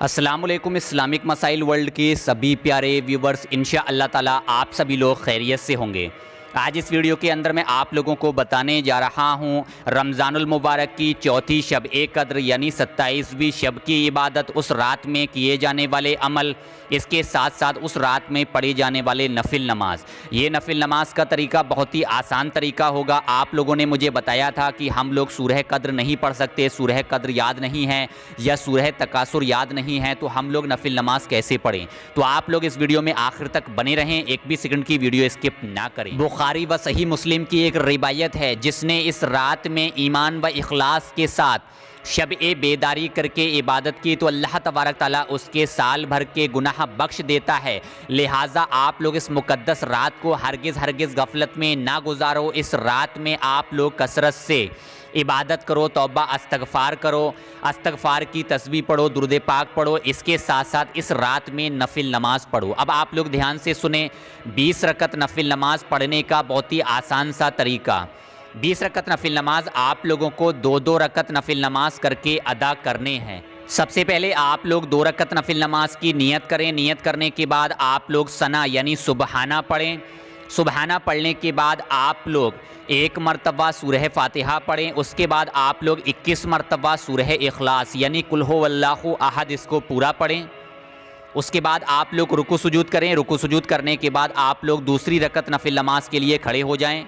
अस्सलामुअलैकुम इस्लामिक मसाइल वर्ल्ड के सभी प्यारे व्यूवर्स, इंशाअल्लाह ताला आप सभी लोग खैरियत से होंगे। आज इस वीडियो के अंदर मैं आप लोगों को बताने जा रहा हूं रमज़ानुल मुबारक की चौथी शब ए कद्र यानी 27वीं शब की इबादत, उस रात में किए जाने वाले अमल, इसके साथ साथ उस रात में पढ़ी जाने वाले नफिल नमाज। ये नफिल नमाज का तरीका बहुत ही आसान तरीका होगा। आप लोगों ने मुझे बताया था कि हम लोग सूरह कद्र नहीं पढ़ सकते, सूरह कद्र याद नहीं है या सूरह तकासुर याद नहीं है, तो हम लोग नफिल नमाज कैसे पढ़ें। तो आप लोग इस वीडियो में आखिर तक बने रहें, एक भी सेकंड की वीडियो स्किप ना करें। बुखारी व सही मुस्लिम की एक रिवायत है, जिसने इस रात में ईमान व इखलास के साथ शब ए बेदारी करके इबादत की तो अल्लाह तबारक ताला उसके साल भर के गुनाह बख्श देता है। लिहाजा आप लोग इस मुकद्दस रात को हरगिज़ गफलत में ना गुजारो। इस रात में आप लोग कसरत से इबादत करो, तौबा अस्तगफार करो, अस्तगफार की तस्बीह पढ़ो, दुरूद पाक पढ़ो, इसके साथ साथ इस रात में नफिल नमाज पढ़ो। अब आप लोग ध्यान से सुने, 20 रकत नफिल नमाज पढ़ने का बहुत ही आसान सा तरीका। 20 रकत नफिल नमाज आप लोगों को 2-2 रकत नफिल नमाज करके अदा करने हैं। सबसे पहले आप लोग 2 रकत नफिल नमाज की नियत करें। नियत करने के बाद आप लोग सना यानी सुबहाना पढ़ें। सुबहाना पढ़ने के बाद आप लोग 1 मरतबा सूरह फातिहा पढ़ें। उसके बाद आप लोग 21 मरतबा सूरह इखलास यानी कुल हु वल्लाहु अहद इसको पूरा पढ़ें। उसके बाद आप लोग रुकू सुजूद करें। रुकू सुजूद करने के बाद आप लोग दूसरी रकत नफिल नमाज के लिए खड़े हो जाएं।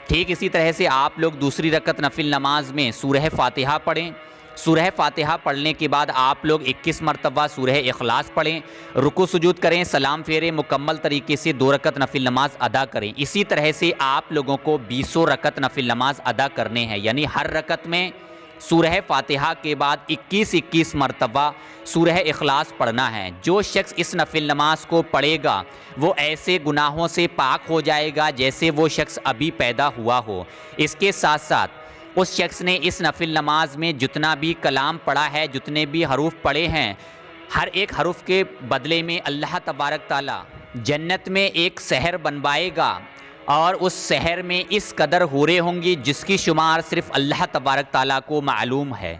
ठीक इसी तरह से आप लोग दूसरी रकत नफिल नमाज में सूरह फातिहा पढ़ें। सूरह फातिहा पढ़ने के बाद आप लोग 21 मरतबा सूरह इखलास पढ़ें, रुकू सुजूद करें, सलाम फेरे, मुकम्मल तरीके से 2 रकत नफिल नमाज अदा करें। इसी तरह से आप लोगों को 20 रकत नफिल नमाज अदा करने हैं, यानी हर रकत में सूरह फातिहा के बाद 21-21 मरतबा सूरह इखलास पढ़ना है। जो शख्स इस नफिल नमाज को पढ़ेगा वो ऐसे गुनाहों से पाक हो जाएगा जैसे वो शख्स अभी पैदा हुआ हो। इसके साथ साथ उस शख्स ने इस नफिल नमाज में जितना भी कलाम पढ़ा है, जितने भी हरूफ पढ़े हैं, हर एक हरूफ के बदले में अल्लाह तबारक ताला जन्नत में एक शहर बनवाएगा और उस शहर में इस कदर हूरें होंगी जिसकी शुमार सिर्फ अल्लाह तबारक ताला को मालूम है।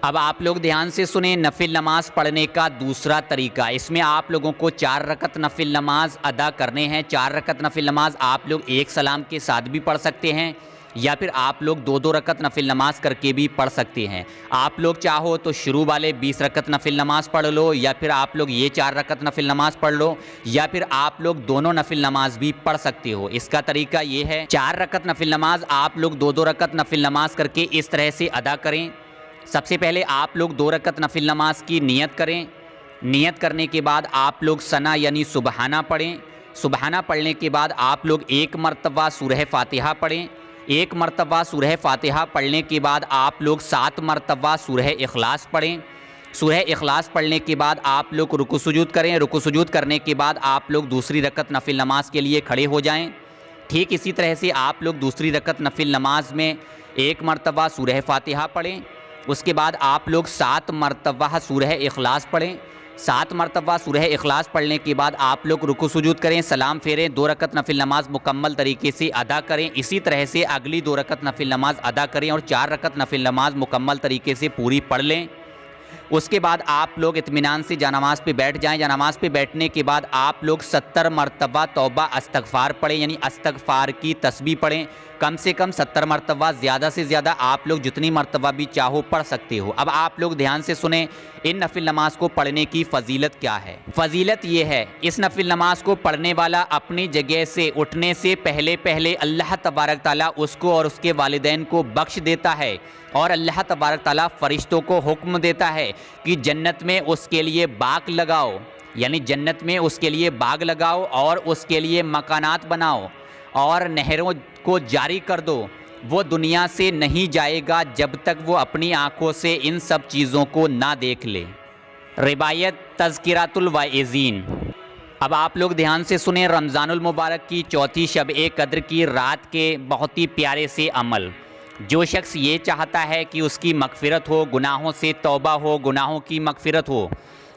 अब आप लोग ध्यान से सुने, नफिल नमाज पढ़ने का दूसरा तरीका। इसमें आप लोगों को 4 रकत नफिल नमाज अदा करने हैं। 4 रकत नफिल नमाज आप लोग एक सलाम के साथ भी पढ़ सकते हैं या फिर आप लोग 2-2 रकत नफिल नमाज करके भी पढ़ सकते हैं। आप लोग चाहो तो शुरू वाले 20 रकत नफिल नमाज पढ़ लो, या फिर आप लोग ये 4 रकत नफिल नमाज पढ़ लो, या फिर आप लोग दोनों नफिल नमाज भी पढ़ सकते हो। इसका तरीका ये है, 4 रकत नफिल नमाज आप लोग 2-2 रकत नफिल नमाज करके इस तरह से अदा करें। सबसे पहले आप लोग 2 रकत नफिल नमाज की नियत करें। नियत करने के बाद आप लोग सना यानी सुबहाना पढ़ें। सुबहाना पढ़ने के बाद आप लोग 1 मरतबा सूरह फातिहा पढ़ें। 1 मरतबा सूरह फातिहा पढ़ने के बाद आप लोग 7 मरतबा सूरह इखलास पढ़ें। सूरह इखलास पढ़ने के बाद आप लोग रुकू सुजूद करें। रुकू सुजूद करने के बाद आप लोग दूसरी रकत नफिल नमाज के लिए खड़े हो जाएं। ठीक इसी तरह से आप लोग दूसरी रकत नफिल नमाज में 1 मरतबा सूरह फातिहा पढ़ें। उसके बाद आप लोग 7 मरतबा सूरह इखलास पढ़ें। 7 मरतबा सूरह इखलास पढ़ने के बाद आप लोग रुकू सुजूद करें, सलाम फेरें, 2 रकत नफिल नमाज मुकम्मल तरीके से अदा करें। इसी तरह से अगली 2 रकत नफिल नमाज अदा करें और 4 रकत नफिल नमाज मुकम्मल तरीके से पूरी पढ़ लें। उसके बाद आप लोग इत्मीनान से जानामाज़ पे बैठ जाएं। जानामाज़ पे बैठने के बाद आप लोग 70 मरतबा तौबा अस्तगफार पढ़ें, यानी अस्तगफार की तस्बीह पढ़ें। कम से कम 70 मरतबा, ज़्यादा से ज़्यादा आप लोग जितनी मरतबा भी चाहो पढ़ सकते हो। अब आप लोग ध्यान से सुने, इन नफिल नमाज को पढ़ने की फ़जीलत क्या है। फ़जीलत ये है, इस नफिल नमाज को पढ़ने वाला अपनी जगह से उठने से पहले पहले अल्लाह तबारक ताला उसको और उसके वालिदैन को बख्श देता है, और अल्लाह तबारक ताला फ़रिश्तों को हुक्म देता है कि जन्नत में उसके लिए बाग लगाओ, यानी जन्नत में उसके लिए बाग लगाओ और उसके लिए मकानात बनाओ और नहरों को जारी कर दो। वो दुनिया से नहीं जाएगा जब तक वो अपनी आँखों से इन सब चीज़ों को ना देख ले। रिवायत तज़किरातुल वाइज़ीन। अब आप लोग ध्यान से सुने, रमज़ानुल मुबारक की चौथी शब ए कद्र की रात के बहुत ही प्यारे से अमल। जो शख्स ये चाहता है कि उसकी मग़फ़िरत हो, गुनाहों से तौबा हो, गुनाहों की मग़फ़िरत हो,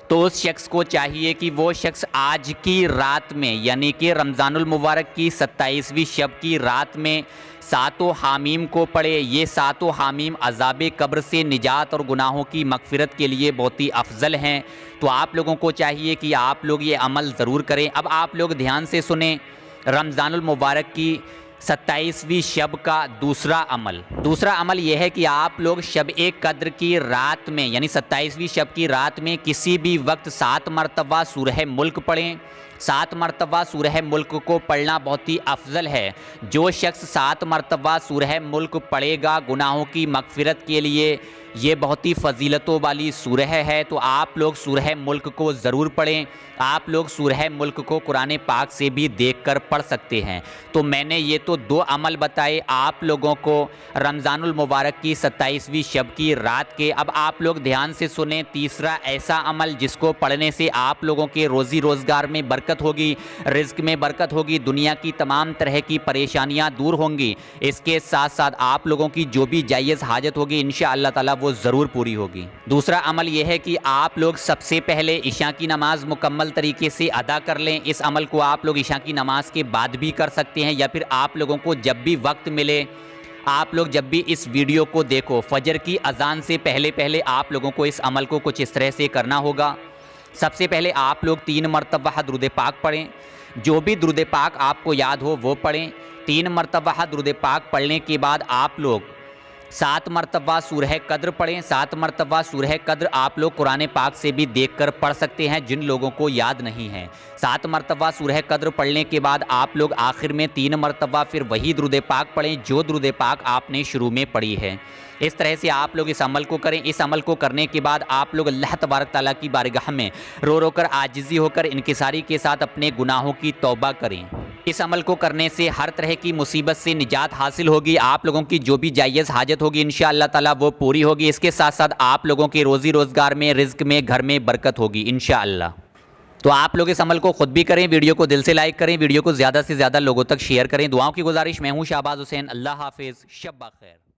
तो उस शख्स को चाहिए कि वो शख्स आज की रात में, यानी कि रमज़ानुल मुबारक की 27वीं शब की रात में सातों हामीम को पढ़े। ये सातों हामीम अज़ाब कब्र से निजात और गुनाहों की मग़फ़िरत के लिए बहुत ही अफजल हैं। तो आप लोगों को चाहिए कि आप लोग ये अमल ज़रूर करें। अब आप लोग ध्यान से सुने, रमज़ानुल मुबारक की 27वीं शब का दूसरा अमल यह है कि आप लोग शब ए कद्र की रात में यानी 27वीं शब की रात में किसी भी वक्त 7 मरतबा सूरह मुल्क पढ़ें। 7 मरतबा सूरह मुल्क को पढ़ना बहुत ही अफजल है। जो शख्स 7 मरतबा सूरह मुल्क पढ़ेगा गुनाहों की मग़फ़िरत के लिए, ये बहुत ही फजीलतों वाली सूरह है। तो आप लोग सूरह मुल्क को ज़रूर पढ़ें। आप लोग सूरह मुल्क को कुरान पाक से भी देखकर पढ़ सकते हैं। तो मैंने ये तो 2 अमल बताए आप लोगों को रमज़ानुल मुबारक की 27वीं शब की रात के। अब आप लोग ध्यान से सुने, तीसरा ऐसा अमल जिसको पढ़ने से आप लोगों के रोज़ी रोज़गार में बरकत होगी, रिज़्क़ में बरकत होगी, दुनिया की तमाम तरह की परेशानियाँ दूर होंगी। इसके साथ साथ आप लोगों की जो भी जायज़ हाजत होगी इंशाअल्लाह ताला वो ज़रूर पूरी होगी। दूसरा अमल यह है कि आप लोग सबसे पहले इशा की नमाज़ मुकम्मल तरीके से अदा कर लें। इस अमल को आप लोग इशा की नमाज़ के बाद भी कर सकते हैं, या फिर आप लोगों को जब भी वक्त मिले, आप लोग जब भी इस वीडियो को देखो, फजर की अजान से पहले पहले आप लोगों को इस अमल को कुछ इस तरह से करना होगा। सबसे पहले आप लोग 3 मरतबा दुरूद पाक पढ़ें। जो भी दुरूद पाक आपको याद हो वो पढ़ें। 3 मरतबा दुरूद पाक पढ़ने के बाद आप लोग 7 मरतबा सूरह कद्र पढ़ें। 7 मरतबा सूरह कद्र आप लोग कुरान पाक से भी देखकर पढ़ सकते हैं जिन लोगों को याद नहीं है। 7 मरतबा सूरह कद्र पढ़ने के बाद आप लोग आखिर में 3 मरतबा फिर वही दुरूद पाक पढ़ें जो दुरूद पाक आपने शुरू में पढ़ी है। इस तरह से आप लोग इस अमल को करें। इस अमल को करने के बाद आप लोग अल्लाह तबारक ताला की बारगाह में रो रो कर आजिज़ी होकर इनकिसारी के साथ अपने गुनाहों की तौबा करें। इस अमल को करने से हर तरह की मुसीबत से निजात हासिल होगी। आप लोगों की जो भी जायज़ हाजत होगी इंशाअल्लाह ताला वो पूरी होगी। इसके साथ साथ आप लोगों के रोज़ी रोज़गार में, रिज़्क़ में, घर में बरकत होगी इंशाअल्लाह। तो आप लोग इस अमल को खुद भी करें, वीडियो को दिल से लाइक करें, वीडियो को ज़्यादा से ज़्यादा लोगों तक शेयर करें। दुआओं की गुजारिश, मैं हूँ शाहबाज हुसैन। अल्लाह हाफिज़, शब बख़ैर।